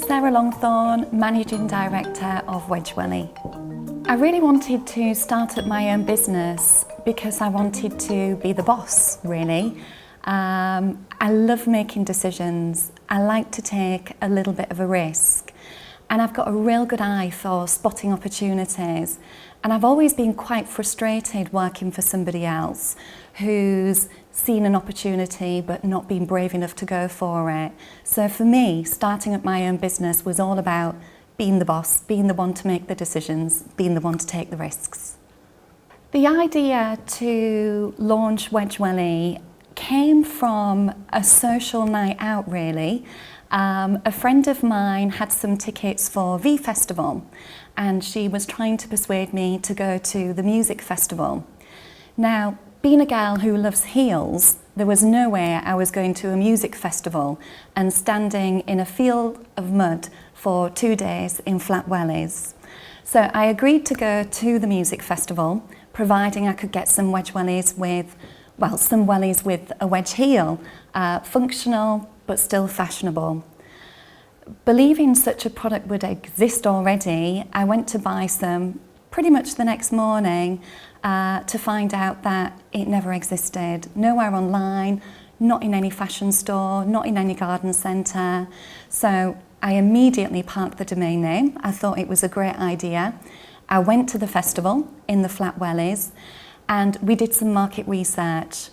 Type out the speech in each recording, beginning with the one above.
Sarah Longthorn, Managing Director of Wedge Welly. I really wanted to start up my own business because I wanted to be the boss, really. I love making decisions. I like to take a little bit of a risk. And I've got a real good eye for spotting opportunities. And I've always been quite frustrated working for somebody else who's seen an opportunity but not been brave enough to go for it. So for me, starting up my own business was all about being the boss, being the one to make the decisions, being the one to take the risks. The idea to launch Wedge Welly came from a social night out, really. A friend of mine had some tickets for V Festival and she was trying to persuade me to go to the music festival. Now, being a girl who loves heels, there was no way I was going to a music festival and standing in a field of mud for 2 days in flat wellies. So I agreed to go to the music festival, providing I could get some wedge wellies with, well, some wellies with a wedge heel, functional but still fashionable. Believing such a product would exist already, I went to buy some pretty much the next morning to find out that it never existed. Nowhere online, not in any fashion store, not in any garden centre. So I immediately parked the domain name. I thought it was a great idea. I went to the festival in the flat wellies and we did some market research.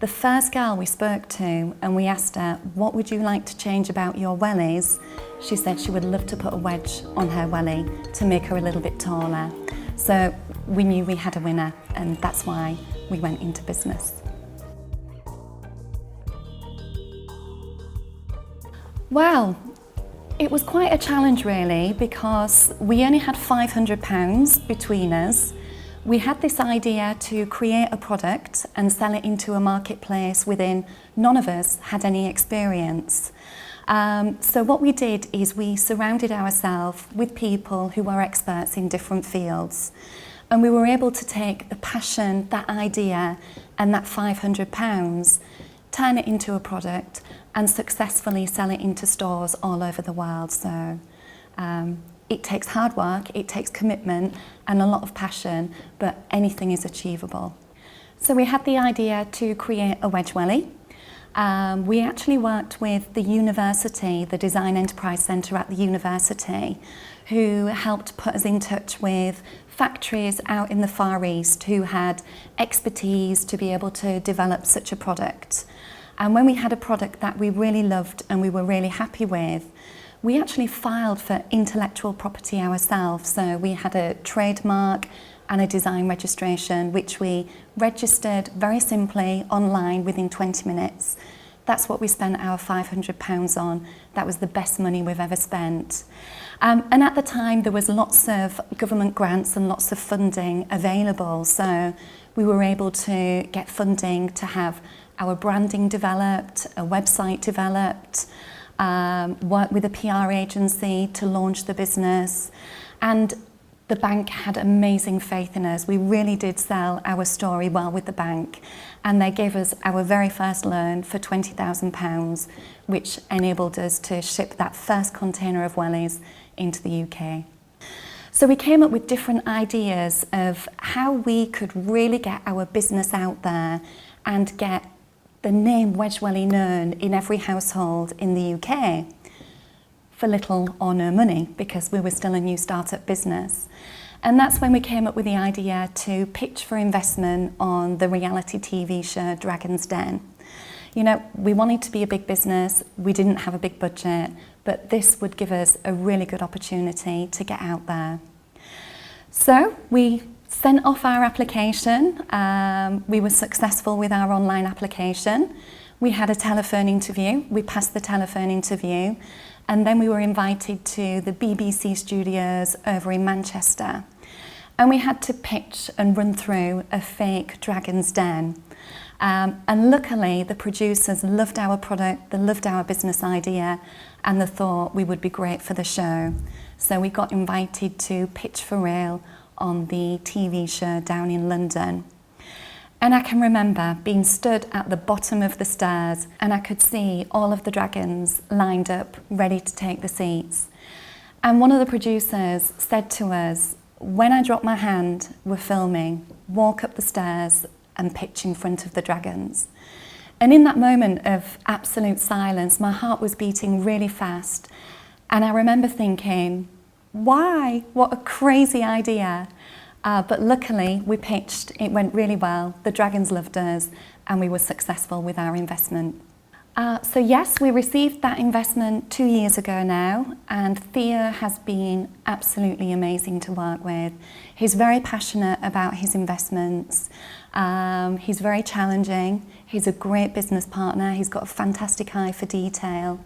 The first girl we spoke to and we asked her, what would you like to change about your wellies? She said she would love to put a wedge on her welly to make her a little bit taller. So we knew we had a winner and that's why we went into business. Well, it was quite a challenge really because we only had £500 between us. We had this idea to create a product and sell it into a marketplace within none of us had any experience. So what we did is we surrounded ourselves with people who are experts in different fields. And we were able to take the passion, that idea and that £500, turn it into a product and successfully sell it into stores all over the world. So it takes hard work, it takes commitment and a lot of passion, but anything is achievable. So we had the idea to create a Wedge Welly. We actually worked with the university, the Design Enterprise Centre at the university, who helped put us in touch with factories out in the Far East who had expertise to be able to develop such a product. And when we had a product that we really loved and we were really happy with, we actually filed for intellectual property ourselves. So we had a trademark and a design registration, which we registered very simply online within 20 minutes. That's what we spent our £500 on. That was the best money we've ever spent. And at the time, there was lots of government grants and lots of funding available. So we were able to get funding to have our branding developed, a website developed, work with a PR agency to launch the business. And the bank had amazing faith in us. We really did sell our story well with the bank. And they gave us our very first loan for £20,000, which enabled us to ship that first container of wellies into the UK. So we came up with different ideas of how we could really get our business out there and get the name Wedge Welly known in every household in the UK for little or no money because we were still a new startup business. And that's when we came up with the idea to pitch for investment on the reality TV show Dragon's Den. You know, we wanted to be a big business, we didn't have a big budget, but this would give us a really good opportunity to get out there. So we sent off our application. We were successful with our online application. We had a telephone interview. We passed the telephone interview. And then we were invited to the BBC studios over in Manchester. And we had to pitch and run through a fake Dragon's Den. And luckily, the producers loved our product, they loved our business idea, and they thought we would be great for the show. So we got invited to pitch for real on the TV show down in London. And I can remember being stood at the bottom of the stairs and I could see all of the dragons lined up, ready to take the seats. And one of the producers said to us, when I drop my hand, we're filming, walk up the stairs and pitch in front of the dragons. And in that moment of absolute silence, my heart was beating really fast. And I remember thinking, why? What a crazy idea. But luckily we pitched, it went really well, the dragons loved us and we were successful with our investment. So yes, we received that investment 2 years ago now, and Theo has been absolutely amazing to work with. He's very passionate about his investments, he's very challenging, he's a great business partner, he's got a fantastic eye for detail.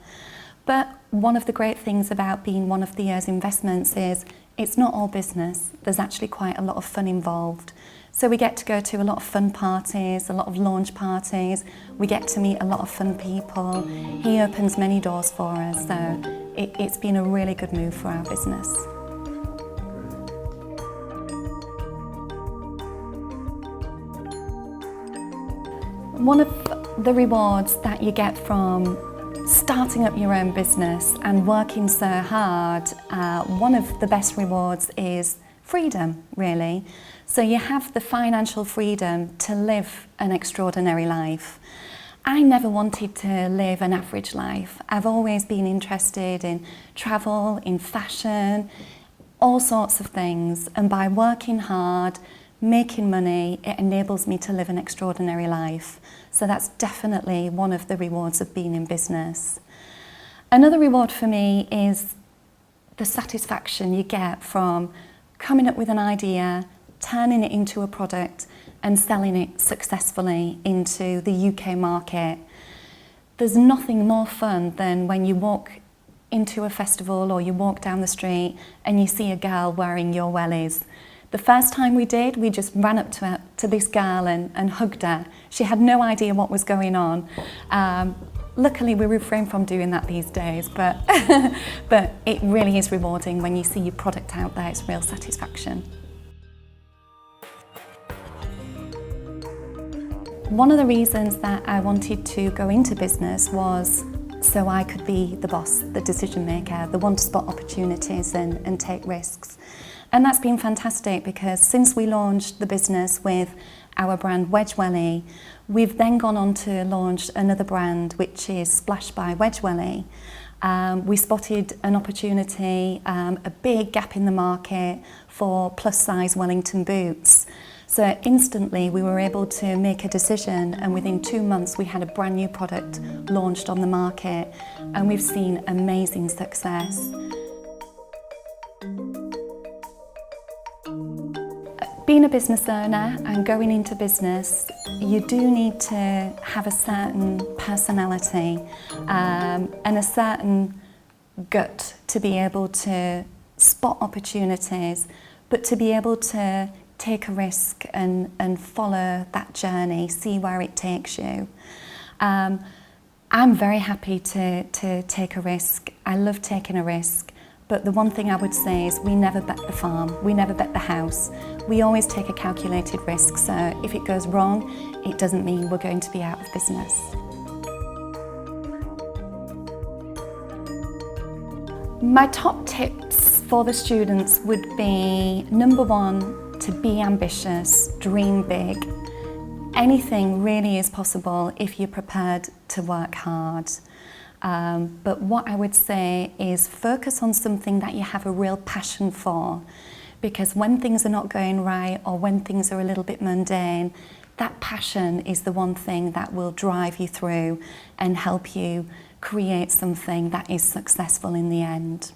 But one of the great things about being one of Theo's investments is it's not all business. There's actually quite a lot of fun involved. So we get to go to a lot of fun parties, a lot of launch parties. We get to meet a lot of fun people. He opens many doors for us. So it's been a really good move for our business. One of the rewards that you get from starting up your own business and working so hard, one of the best rewards is freedom, really. So you have the financial freedom to live an extraordinary life. I never wanted to live an average life. I've always been interested in travel, in fashion, all sorts of things. And by working hard, making money, it enables me to live an extraordinary life. So that's definitely one of the rewards of being in business. Another reward for me is the satisfaction you get from coming up with an idea, turning it into a product and selling it successfully into the UK market. There's nothing more fun than when you walk into a festival or you walk down the street and you see a girl wearing your wellies. The first time we did, we just ran up to this girl and hugged her. She had no idea what was going on. Luckily, we refrain from doing that these days, but, but it really is rewarding when you see your product out there. It's real satisfaction. One of the reasons that I wanted to go into business was so I could be the boss, the decision maker, the one to spot opportunities and take risks. And that's been fantastic because since we launched the business with our brand Wedge Welly, we've then gone on to launch another brand which is Splash by Wedge Welly. We spotted an opportunity, a big gap in the market for plus size Wellington boots. So instantly we were able to make a decision, and within 2 months we had a brand new product launched on the market, and we've seen amazing success. Being a business owner and going into business, you do need to have a certain personality and a certain gut to be able to spot opportunities, but to be able to take a risk and follow that journey, see where it takes you. I'm very happy to take a risk. I love taking a risk. But the one thing I would say is we never bet the farm, we never bet the house. We always take a calculated risk, so if it goes wrong, it doesn't mean we're going to be out of business. My top tips for the students would be, number one, to be ambitious, dream big. Anything really is possible if you're prepared to work hard. But what I would say is focus on something that you have a real passion for, because when things are not going right or when things are a little bit mundane, that passion is the one thing that will drive you through and help you create something that is successful in the end.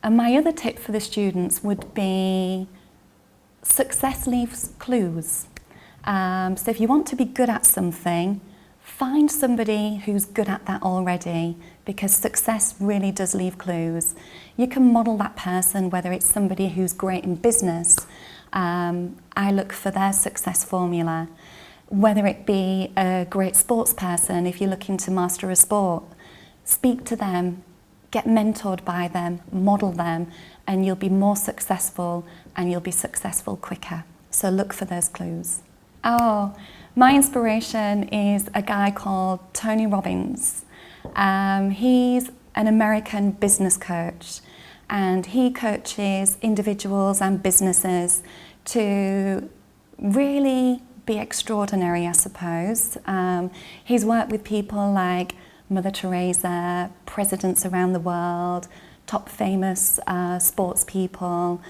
And my other tip for the students would be success leaves clues. So if you want to be good at something, find somebody who's good at that already, because success really does leave clues. You can model that person, whether it's somebody who's great in business. I look for their success formula. Whether it be a great sports person, if you're looking to master a sport, speak to them, get mentored by them, model them, and you'll be more successful and you'll be successful quicker. So look for those clues. Oh, my inspiration is a guy called Tony Robbins. He's an American business coach, and he coaches individuals and businesses to really be extraordinary, I suppose. He's worked with people like Mother Teresa, presidents around the world, top famous sports people,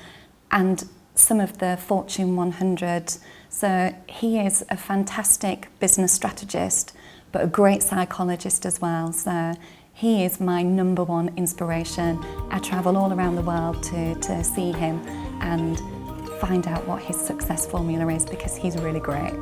and some of the Fortune 100. So he is a fantastic business strategist, but a great psychologist as well. So he is my number one inspiration. I travel all around the world to see him and find out what his success formula is, because he's really great.